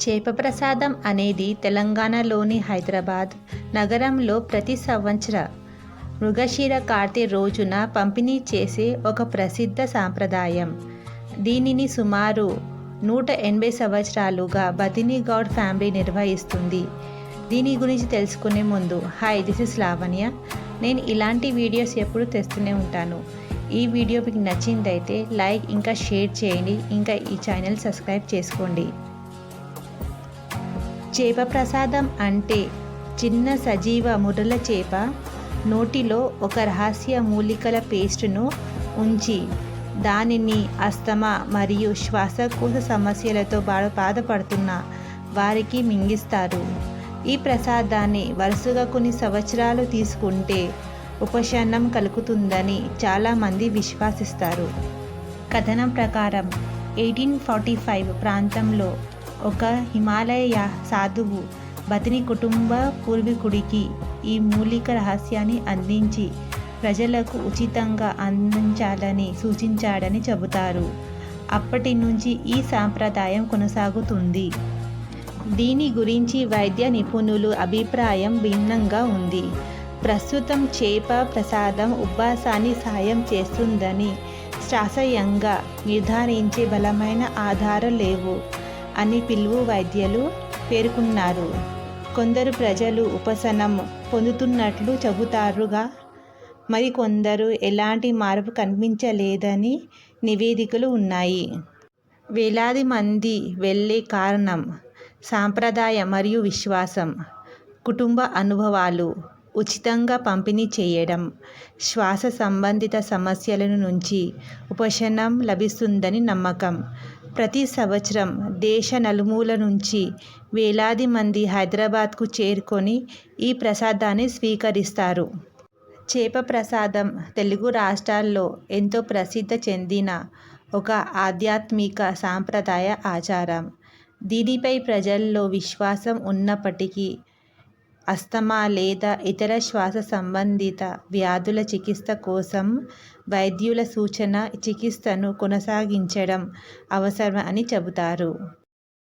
చేప ప్రసాదం అనేది తెలంగాణలోని హైదరాబాద్ నగరంలో ప్రతి సంవత్సర మృగశిర కార్తె రోజున పంపిణీ చేసే ఒక ప్రసిద్ధ సాంప్రదాయం. దీనిని సుమారు 180 సంవత్సరాలుగా బతిని గౌడ్ ఫ్యామిలీ నిర్వహిస్తుంది. దీని గురించి తెలుసుకునే ముందు దిస్ ఇస్ లావణ్య. నేను ఇలాంటి వీడియోస్ ఎప్పుడు తెస్తూనే ఉంటాను. ఈ వీడియో మీకు నచ్చిందైతే లైక్ ఇంకా షేర్ చేయండి. ఇంకా ఈ ఛానల్ సబ్స్క్రైబ్ చేసుకోండి. చేప ప్రసాదం అంటే చిన్న సజీవ ముర్రల చేప నోటిలో ఒక రహస్య మూలికల పేస్టును ఉంచి దానిని అస్తమా మరియు శ్వాసకోశ సమస్యలతో బాధపడుతున్న వారికి మింగిస్తారు. ఈ ప్రసాదాన్ని వరుసగా కొన్ని సంవత్సరాలు తీసుకుంటే ఉపశమనం కలుగుతుందని చాలామంది విశ్వసిస్తారు. కథనం ప్రకారం 1845 ప్రాంతంలో ఒక హిమాలయ సాధువు బతిని కుటుంబ పూర్వీకుడికి ఈ మూలిక రహస్యాన్ని అందించి ప్రజలకు ఉచితంగా అందించాలని సూచించాడని చెబుతారు. అప్పటి నుంచి ఈ సాంప్రదాయం కొనసాగుతుంది. దీని గురించి వైద్య నిపుణుల అభిప్రాయం భిన్నంగా ఉంది. ప్రస్తుతం చేప ప్రసాదం ఉబ్బసాన్ని సాయం చేస్తుందని శాస్త్రీయంగా నిర్ధారించే బలమైన ఆధారాలు లేవు అని పిలువు వైద్యులు పేర్కొన్నారు. కొందరు ప్రజలు ఉపశమనం పొందుతున్నట్లు చెబుతారుగా మరికొందరు ఎలాంటి మార్పు కనిపించలేదని నివేదికలు ఉన్నాయి. వేలాది మంది వెళ్ళే కారణం సాంప్రదాయం మరియు విశ్వాసం, కుటుంబ అనుభవాలు, ఉచితంగా పంపిణీ చేయడం, శ్వాస సంబంధిత సమస్యల నుంచి ఉపశమనం లభిస్తుందని నమ్మకం. ప్రతి సంవత్సరం దేశ నలుమూల నుంచి వేలాది మంది హైదరాబాద్కు చేరుకొని ఈ ప్రసాదాన్ని స్వీకరిస్తారు. చేప ప్రసాదం తెలుగు రాష్ట్రాల్లో ఎంతో ప్రసిద్ధి చెందిన ఒక ఆధ్యాత్మిక సాంప్రదాయ ఆచారం. దీనిపై ప్రజల్లో విశ్వాసం ఉన్నప్పటికీ అస్తమా లేదా ఇతర శ్వాస సంబంధిత వ్యాధుల చికిత్స కోసం వైద్యుల సూచన చికిత్సను కొనసాగించడం అవసరం అని చెబుతారు.